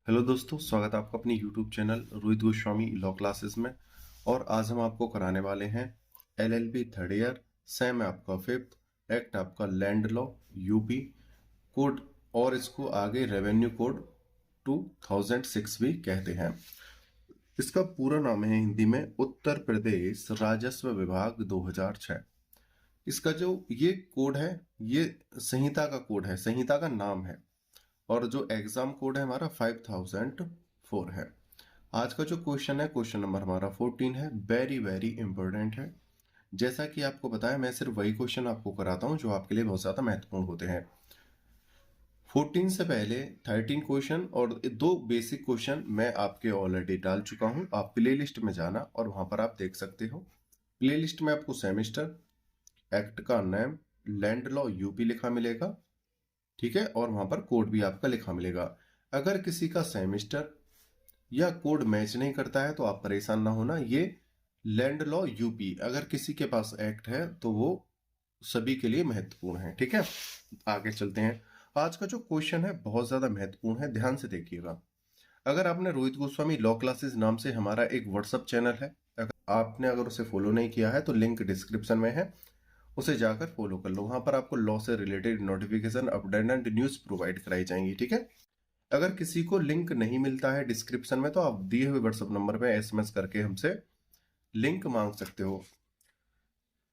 Hello दोस्तों, स्वागत है आपका अपनी YouTube channel Rohit Goswami law classes में। और आज हम आपको कराने वाले हैं एलएलबी थर्ड ईयर, सेम है आपका फिफ्थ, एक्ट आपका लैंड लॉ यूपी कोड, और इसको आगे रेवेन्यू कोड 2006 भी कहते हैं। इसका पूरा नाम है हिंदी में उत्तर प्रदेश राजस्व विभाग 2006। इसका जो ये कोड है, ये संहिता का कोड है, संहिता का नाम है। और जो एग्जाम कोड है हमारा 5004 है। आज का जो क्वेश्चन है, क्वेश्चन नंबर हमारा 14 है, वेरी वेरी इंपॉर्टेंट है। जैसा कि आपको बताया, मैं सिर्फ वही क्वेश्चन आपको कराता हूं जो आपके लिए बहुत ज्यादा महत्वपूर्ण होते हैं। 14 से पहले 13 क्वेश्चन और दो बेसिक क्वेश्चन मैं आपके ऑलरेडी डाल चुका हूं। आप प्ले लिस्ट में जाना और वहां पर आप देख सकते हो। प्ले लिस्ट में आपको सेमेस्टर, एक्ट का नेम, लैंड लॉ यूपी लिखा मिलेगा, ठीक है, और वहां पर कोड भी आपका लिखा मिलेगा। अगर किसी का सेमेस्टर या कोड मैच नहीं करता है तो आप परेशान ना होना, ये लैंड लॉ यूपी, अगर किसी के पास एक्ट है तो वो सभी के लिए महत्वपूर्ण है, ठीक है। आगे चलते हैं। आज का जो क्वेश्चन है बहुत ज्यादा महत्वपूर्ण है, ध्यान से देखिएगा। अगर आपने रोहित गोस्वामी लॉ क्लासेस नाम से हमारा एक व्हाट्सएप चैनल है, अगर उसे फॉलो नहीं किया है तो लिंक डिस्क्रिप्शन में है, उसे जाकर फॉलो कर लो। वहां पर आपको लॉ से related notification, update and news provide कराई जाएंगी, ठीक है। अगर किसी को लिंक नहीं मिलता है डिस्क्रिप्शन में तो आप दिए हुए व्हाट्सएप नंबर पे एसएमएस करके हमसे लिंक मांग सकते हो।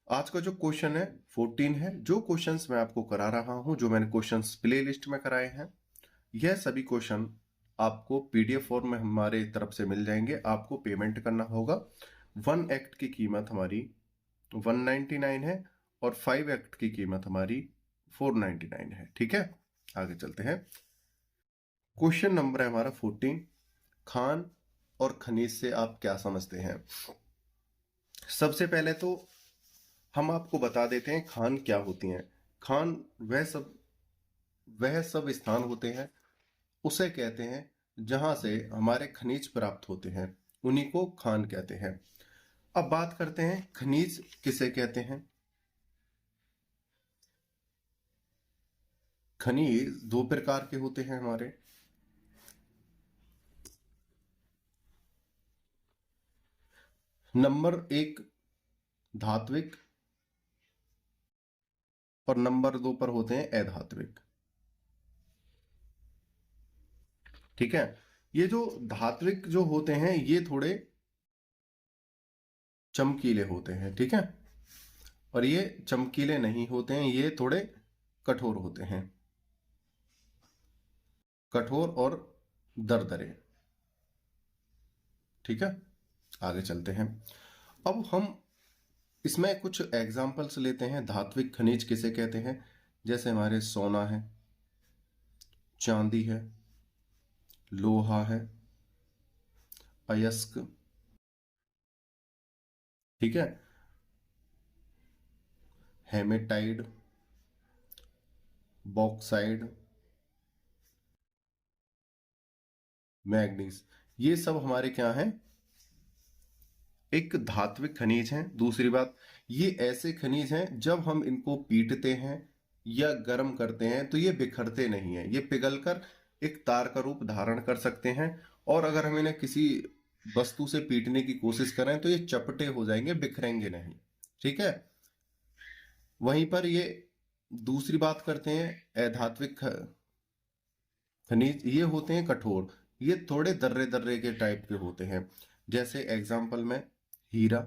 आज का जो क्वेश्चन है 14 है। जो क्वेश्चंस मैं आपको करा रहा हूं, जो मैंने क्वेश्चंस प्ले लिस्ट में कराए हैं, यह सभी क्वेश्चन आपको पीडीएफ फॉर्म में हमारे तरफ से मिल जाएंगे। आपको पेमेंट करना होगा। 1 एक्ट की कीमत हमारी 199 है और 5 एक्ट की कीमत हमारी 499 है, ठीक है। आगे चलते हैं। क्वेश्चन नंबर है हमारा 14, खान और खनिज से आप क्या समझते हैं। सबसे पहले तो हम आपको बता देते हैं खान क्या होती हैं। खान वह सब स्थान होते हैं, उसे कहते हैं जहां से हमारे खनिज प्राप्त होते हैं, उन्हीं को खान कहते हैं। अब बात करते हैं खनिज किसे कहते हैं। खनिज दो प्रकार के होते हैं हमारे। नंबर 1 धात्विक और नंबर 2 पर होते हैं अधात्विक, ठीक है। ये जो धात्विक जो होते हैं ये थोड़े चमकीले होते हैं, ठीक है, और ये चमकीले नहीं होते हैं, ये थोड़े कठोर होते हैं, कठोर और दरदरे, ठीक है। आगे चलते हैं। अब हम इसमें कुछ एग्जाम्पल्स लेते हैं। धात्विक खनिज किसे कहते हैं, जैसे हमारे सोना है, चांदी है, लोहा है, अयस्क, ठीक है, हेमेटाइड, बॉक्साइड, मैग्नीज, ये सब हमारे क्या हैं, एक धात्विक खनिज हैं। दूसरी बात, ये ऐसे खनिज हैं जब हम इनको पीटते हैं या गर्म करते हैं तो ये बिखरते नहीं है, ये पिघलकर एक तार का रूप धारण कर सकते हैं। और अगर हम इन्हें किसी वस्तु से पीटने की कोशिश करें तो ये चपटे हो जाएंगे, बिखरेंगे नहीं, ठीक है। वहीं पर ये दूसरी बात करते हैं अधात्विक खनिज, ये होते हैं कठोर, ये थोड़े दर्रे दर्रे के टाइप के होते हैं। जैसे एग्जाम्पल में हीरा।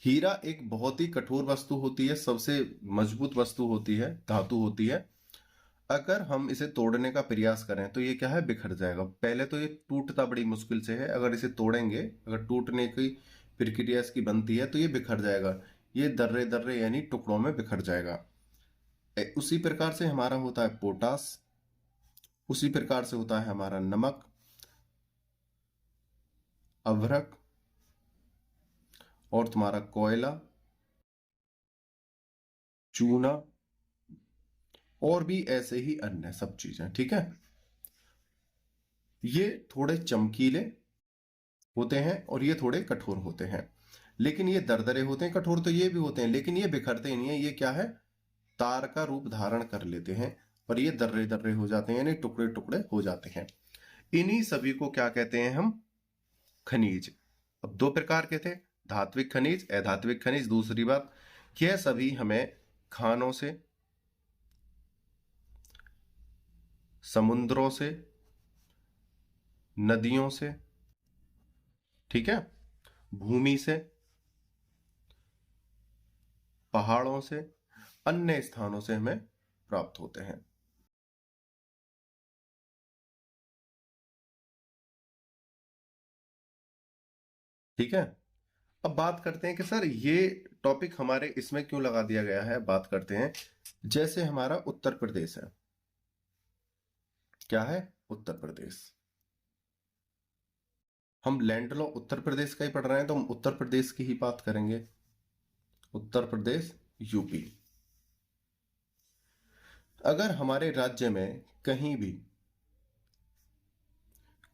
हीरा एक बहुत ही कठोर वस्तु होती है, सबसे मजबूत वस्तु होती है, धातु होती है। अगर हम इसे तोड़ने का प्रयास करें तो ये क्या है, बिखर जाएगा। पहले तो ये टूटता बड़ी मुश्किल से है, अगर इसे तोड़ेंगे, अगर टूटने की प्रक्रिया इसकी बनती है तो ये बिखर जाएगा, ये दर्रे दर्रे यानी टुकड़ों में बिखर जाएगा। उसी प्रकार से हमारा होता है पोटास, उसी प्रकार से होता है हमारा नमक, अभ्रक, और तुम्हारा कोयला, चूना, और भी ऐसे ही अन्य सब चीजें, ठीक है। ये थोड़े चमकीले होते हैं और ये थोड़े कठोर होते हैं, लेकिन ये दरदरे होते हैं। कठोर तो ये भी होते हैं लेकिन ये बिखरते नहीं है, ये क्या है, तार का रूप धारण कर लेते हैं। और ये दर्रे दर्रे हो जाते हैं, यानी टुकड़े टुकड़े हो जाते हैं। इन्हीं सभी को क्या कहते हैं हम? खनिज। अब दो प्रकार के थे, धात्विक खनिज, अधात्विक खनिज। दूसरी बात, यह सभी हमें खानों से, समुद्रों से, नदियों से, ठीक है, भूमि से, पहाड़ों से, अन्य स्थानों से हमें प्राप्त होते हैं। ठीक है। अब बात करते हैं कि सर ये टॉपिक हमारे इसमें क्यों लगा दिया गया है। बात करते हैं, जैसे हमारा उत्तर प्रदेश है, क्या है? उत्तर प्रदेश। हम लैंड लॉ उत्तर प्रदेश का ही पढ़ रहे हैं, तो हम उत्तर प्रदेश की ही बात करेंगे। उत्तर प्रदेश, यूपी। अगर हमारे राज्य में कहीं भी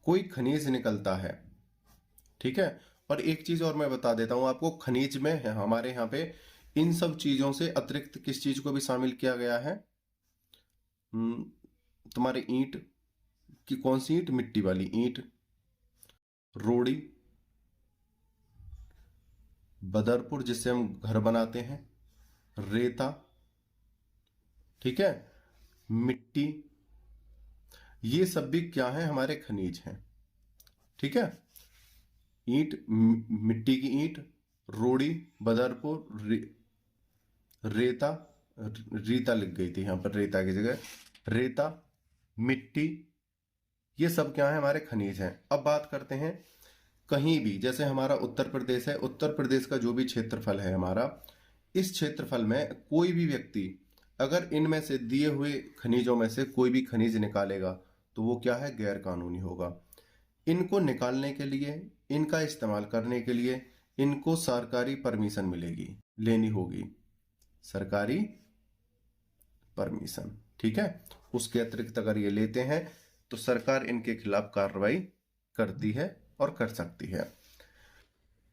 कोई खनिज निकलता है, ठीक है, और एक चीज और मैं बता देता हूं आपको, खनिज में है हमारे यहाँ पे इन सब चीजों से अतिरिक्त किस चीज को भी शामिल किया गया है? तुम्हारे ईंट की, कौन सी ईंट? मिट्टी वाली ईंट, रोड़ी, बदरपुर जिससे हम घर बनाते हैं, रेता, ठीक है, मिट्टी, ये सब भी क्या है? हमारे खनिज हैं। ठीक है। ईंट, मिट्टी की ईंट, रोड़ी, बदरपुर, रेता, रीता लिख गई थी यहां पर, रेता की जगह रेता, मिट्टी, ये सब क्या है? हमारे खनिज हैं। अब बात करते हैं, कहीं भी जैसे हमारा उत्तर प्रदेश है, उत्तर प्रदेश का जो भी क्षेत्रफल है हमारा, इस क्षेत्रफल में कोई भी व्यक्ति अगर इनमें से दिए हुए खनिजों में से कोई भी खनिज निकालेगा तो वो क्या है? गैर कानूनी होगा। इनको निकालने के लिए, इनका इस्तेमाल करने के लिए इनको सरकारी परमिशन मिलेगी, लेनी होगी, सरकारी परमिशन। ठीक है। उसके अतिरिक्त अगर ये लेते हैं तो सरकार इनके खिलाफ कार्रवाई करती है और कर सकती है।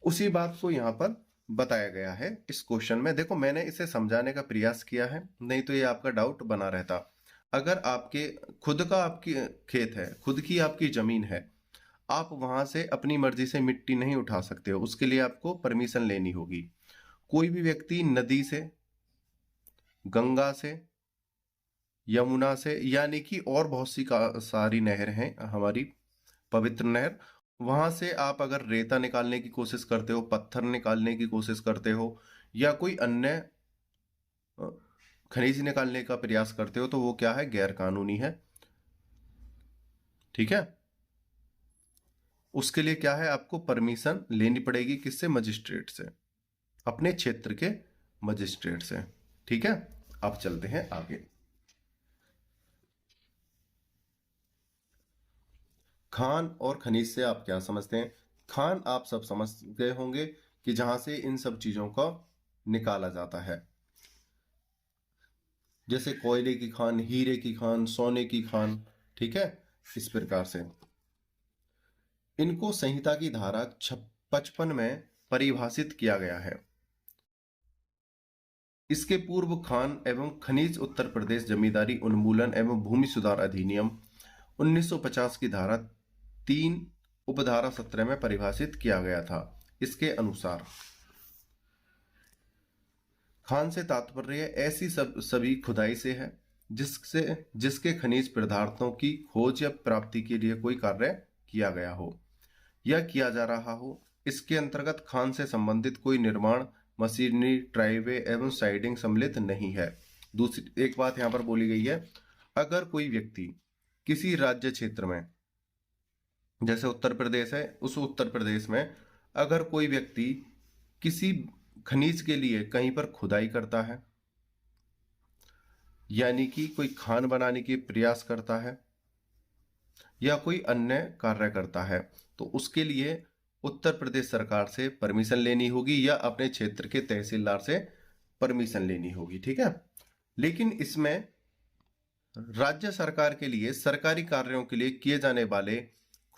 उसी बात को यहां पर बताया गया है इस क्वेश्चन में। देखो मैंने इसे समझाने का प्रयास किया है, नहीं तो ये आपका डाउट बना रहता। अगर आपके खुद का आपकी खेत है, खुद की आपकी जमीन है, आप वहां से अपनी मर्जी से मिट्टी नहीं उठा सकते हो, उसके लिए आपको परमिशन लेनी होगी। कोई भी व्यक्ति नदी से, गंगा से, यमुना से, यानी कि और बहुत सी सारी नहर हैं हमारी पवित्र नहर, वहां से आप अगर रेता निकालने की कोशिश करते हो, पत्थर निकालने की कोशिश करते हो, या कोई अन्य खनिज निकालने का प्रयास करते हो तो वो क्या है? गैर कानूनी है। ठीक है। उसके लिए क्या है? आपको परमिशन लेनी पड़ेगी, किससे? मजिस्ट्रेट से, अपने क्षेत्र के मजिस्ट्रेट से। ठीक है। अब चलते हैं आगे। खान और खनिज से आप क्या समझते हैं? खान आप सब समझ गए होंगे कि जहां से इन सब चीजों को निकाला जाता है, जैसे कोयले की खान, हीरे की खान, सोने की खान। ठीक है। इस प्रकार से इनको संहिता की धारा 55 में परिभाषित किया गया है। इसके पूर्व खान एवं खनिज उत्तर प्रदेश जमींदारी उन्मूलन एवं भूमि सुधार अधिनियम 1950 की धारा 3 उपधारा 17 में परिभाषित किया गया था। इसके अनुसार खान से तात्पर्य ऐसी सभी खुदाई से है जिसके खनिज पदार्थों की खोज या प्राप्ति के लिए कोई कार्य किया गया हो या किया जा रहा हो। इसके अंतर्गत खान से संबंधित कोई निर्माण, मशीनरी, ड्राइवे एवं साइडिंग सम्मिलित नहीं है। दूसरी एक बात यहां पर बोली गई है, अगर कोई व्यक्ति किसी राज्य क्षेत्र में, जैसे उत्तर प्रदेश है, उस उत्तर प्रदेश में अगर कोई व्यक्ति किसी खनिज के लिए कहीं पर खुदाई करता है, यानी कि कोई खान बनाने के प्रयास करता है या कोई अन्य कार्य करता है, तो उसके लिए उत्तर प्रदेश सरकार से परमिशन लेनी होगी या अपने क्षेत्र के तहसीलदार से परमिशन लेनी होगी। ठीक है। लेकिन इसमें राज्य सरकार के लिए सरकारी कार्यों के लिए किए जाने वाले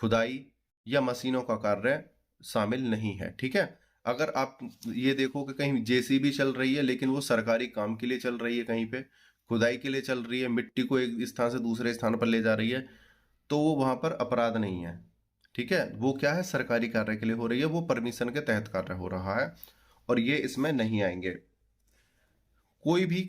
खुदाई या मशीनों का कार्य शामिल नहीं है। ठीक है। अगर आप ये देखो कि कहीं जेसीबी चल रही है लेकिन वो सरकारी काम के लिए चल रही है, कहीं पे खुदाई के लिए चल रही है, मिट्टी को एक स्थान से दूसरे स्थान पर ले जा रही है, तो वो वहां पर अपराध नहीं है। ठीक है, वो क्या है, सरकारी कार्य के लिए हो रही है, वो परमिशन के तहत कार्य हो रहा है और ये इसमें नहीं आएंगे। कोई भी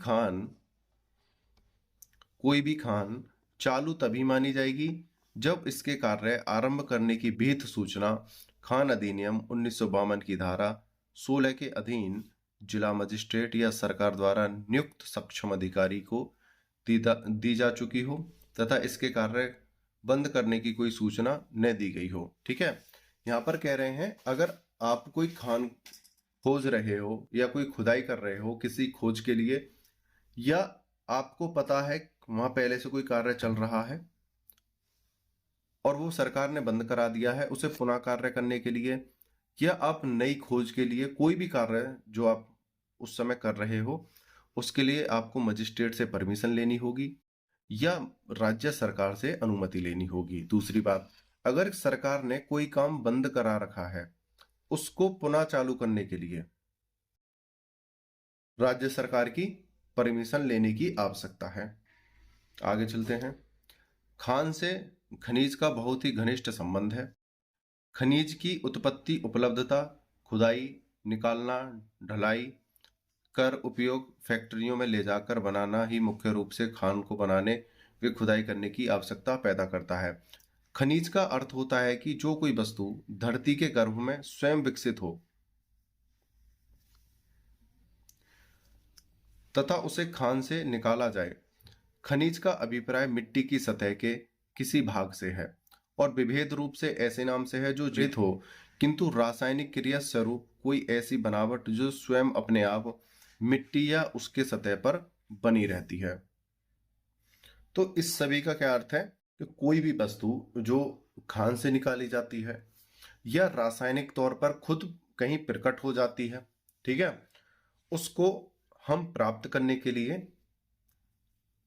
खान चालू तभी मानी जाएगी जब इसके कार्य आरंभ करने की विहित सूचना खान अधिनियम 1952 की धारा 16 के अधीन जिला मजिस्ट्रेट या सरकार द्वारा नियुक्त सक्षम अधिकारी को दी जा चुकी हो तथा इसके कार्य बंद करने की कोई सूचना न दी गई हो। ठीक है, यहाँ पर कह रहे हैं अगर आप कोई खान खोज रहे हो या कोई खुदाई कर रहे हो किसी खोज के लिए, या आपको पता है वहां पहले से कोई कार्य चल रहा है और वो सरकार ने बंद करा दिया है उसे पुनः कार्य करने के लिए, या आप नई खोज के लिए कोई भी कार्य जो आप उस समय कर रहे हो उसके लिए आपको मजिस्ट्रेट से परमिशन लेनी होगी या राज्य सरकार से अनुमति लेनी होगी। दूसरी बात, अगर सरकार ने कोई काम बंद करा रखा है उसको पुनः चालू करने के लिए राज्य सरकार की परमिशन लेने की आवश्यकता है। आगे चलते हैं। खान से खनिज का बहुत ही घनिष्ठ संबंध है। खनिज की उत्पत्ति, उपलब्धता, खुदाई, निकालना, ढलाई कर उपयोग, फैक्ट्रियों में ले जाकर बनाना ही मुख्य रूप से खान को बनाने व खुदाई करने की आवश्यकता पैदा करता है। खनिज का अर्थ होता है कि जो कोई वस्तु धरती के गर्भ में स्वयं विकसित हो तथा उसे खान से निकाला जाए। खनिज का अभिप्राय मिट्टी की सतह के किसी भाग से है और विभेद रूप से ऐसे नाम से है जो जीवित हो किंतु रासायनिक क्रिया स्वरूप कोई ऐसी बनावट जो स्वयं अपने आप मिट्टी या उसके सतह पर बनी रहती है। तो इस सभी का क्या अर्थ है कि कोई भी वस्तु जो खान से निकाली जाती है या रासायनिक तौर पर खुद कहीं प्रकट हो जाती है, ठीक है, उसको हम प्राप्त करने के लिए,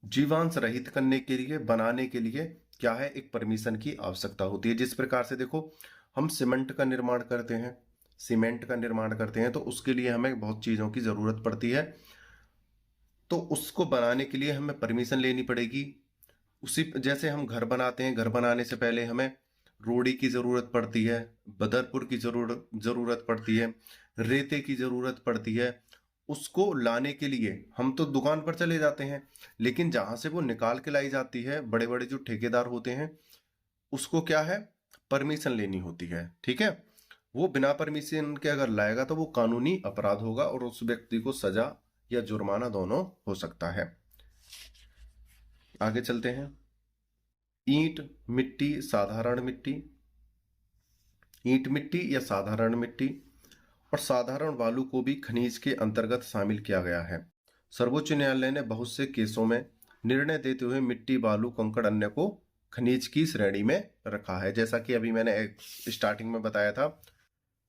जीवांश रहित करने के लिए, बनाने के लिए क्या है, एक परमिशन की आवश्यकता होती है। जिस प्रकार से देखो हम सीमेंट का निर्माण करते हैं तो उसके लिए हमें बहुत चीजों की जरूरत पड़ती है, तो उसको बनाने के लिए हमें परमिशन लेनी पड़ेगी। उसी जैसे हम घर बनाते हैं, घर बनाने से पहले हमें रोड़ी की जरूरत पड़ती है, बदरपुर की जरूरत पड़ती है, रेते की जरूरत पड़ती है। उसको लाने के लिए हम तो दुकान पर चले जाते हैं, लेकिन जहां से वो निकाल के लाई जाती है, बड़े बड़े जो ठेकेदार होते हैं, उसको क्या है, परमिशन लेनी होती है। ठीक है, वो बिना परमिशन के अगर लाएगा तो वो कानूनी अपराध होगा और उस व्यक्ति को सजा या जुर्माना दोनों हो सकता है। आगे चलते हैं। ईंट मिट्टी, साधारण मिट्टी, ईंट मिट्टी या साधारण मिट्टी और साधारण बालू को भी खनिज के अंतर्गत शामिल किया गया है। सर्वोच्च न्यायालय ने बहुत से केसों में निर्णय देते हुए मिट्टी, बालू, कंकड़ अन्य को खनिज की श्रेणी में रखा है। जैसा कि अभी मैंने स्टार्टिंग में बताया था,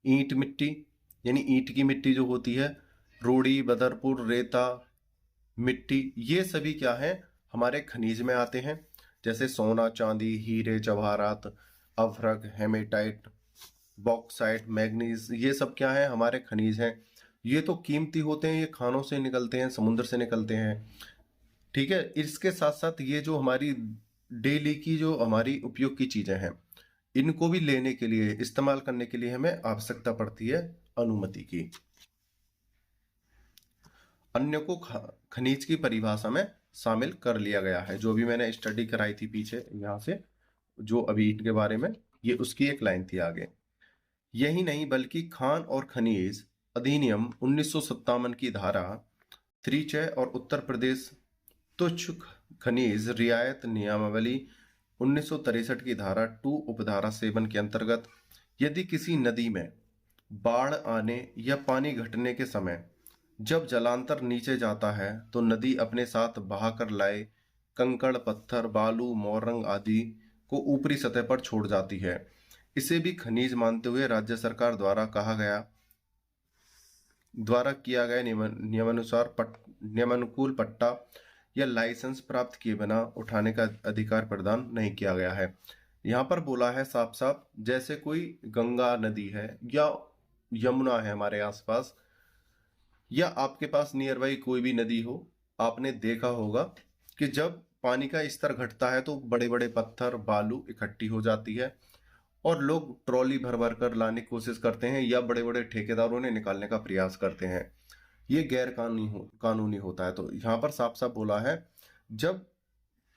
ईंट मिट्टी यानी ईंट की मिट्टी जो होती है, रोड़ी, बदरपुर, रेता मिट्टी, ये सभी क्या है, हमारे खनिज में आते हैं। जैसे सोना, चांदी, हीरे जवाहरात, अभ्रक, हेमेटाइट, बॉक्साइट, मैग्नीज, ये सब क्या है, हमारे खनिज हैं। ये तो कीमती होते हैं, ये खानों से निकलते हैं, समुद्र से निकलते हैं। ठीक है, इसके साथ साथ ये जो हमारी डेली की जो हमारी उपयोग की चीजें हैं, इनको भी लेने के लिए, इस्तेमाल करने के लिए हमें आवश्यकता पड़ती है अनुमति की। अन्य को खनिज की परिभाषा में शामिल कर लिया गया है। जो भी मैंने स्टडी कराई थी पीछे यहां से, जो अभी ईंट के बारे में, ये उसकी एक लाइन थी आगे। यही नहीं बल्कि खान और खनिज अधिनियम 1957 की धारा 3 और उत्तर प्रदेश तुच्छ खनिज रियायत नियमावली 1963 की धारा 2 उपधारा 7 के अंतर्गत यदि किसी नदी में बाढ़ आने या पानी घटने के समय जब जलांतर नीचे जाता है तो नदी अपने साथ बहाकर लाए कंकड़, पत्थर, बालू, मोरंग आदि को ऊपरी सतह पर छोड़ जाती है, इसे भी खनिज मानते हुए राज्य सरकार द्वारा किया गया नियमानुकूल पट्टा या लाइसेंस प्राप्त किए बिना उठाने का अधिकार प्रदान नहीं किया गया है। यहाँ पर बोला है साफ साफ, जैसे कोई गंगा नदी है या यमुना है हमारे आसपास, या आपके पास नियर बाई कोई भी नदी हो, आपने देखा होगा कि जब पानी का स्तर घटता है तो बड़े बड़े पत्थर बालू इकट्ठी हो जाती है और लोग ट्रॉली भर भर कर लाने की कोशिश करते हैं या बड़े बड़े ठेकेदारों ने निकालने का प्रयास करते हैं। ये गैर कानूनी होता है। तो यहाँ पर साफ साफ बोला है, जब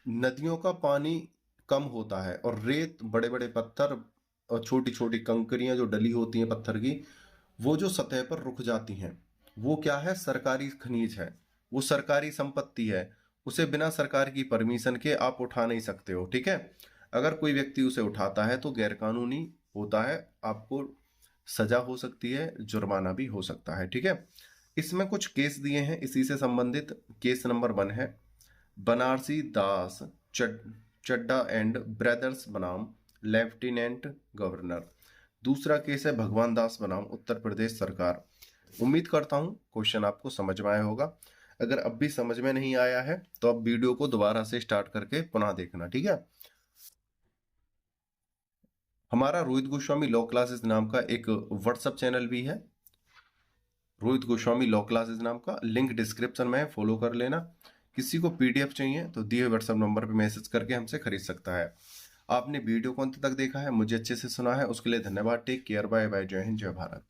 नदियों का पानी कम होता है और रेत बड़े बड़े पत्थर और छोटी छोटी कंकरियां जो डली होती हैं पत्थर की, वो जो सतह पर रुक जाती हैं, वो क्या है, सरकारी खनिज है, वो सरकारी संपत्ति है, उसे बिना सरकार की परमिशन के आप उठा नहीं सकते हो। ठीक है, अगर कोई व्यक्ति उसे उठाता है तो गैरकानूनी होता है, आपको सजा हो सकती है, जुर्माना भी हो सकता है। ठीक है, इसमें कुछ केस दिए हैं इसी से संबंधित। केस नंबर 1 है बनारसी दास चड्डा एंड ब्रदर्स बनाम लेफ्टिनेंट गवर्नर। दूसरा केस है भगवान दास बनाम उत्तर प्रदेश सरकार। उम्मीद करता हूं क्वेश्चन आपको समझ में आया होगा। अगर अब भी समझ में नहीं आया है तो अब वीडियो को दोबारा से स्टार्ट करके पुनः देखना। ठीक है, हमारा रोहित गोस्वामी लॉ क्लासेस नाम का एक व्हाट्सएप चैनल भी है, रोहित गोस्वामी लॉ क्लासेस नाम का, लिंक डिस्क्रिप्शन में है, फॉलो कर लेना। किसी को पीडीएफ चाहिए तो दिए व्हाट्सएप नंबर पर मैसेज करके हमसे खरीद सकता है। आपने वीडियो को अंत तक देखा है, मुझे अच्छे से सुना है, उसके लिए धन्यवाद। टेक केयर, बाय बाय, जय हिंद, जय भारत।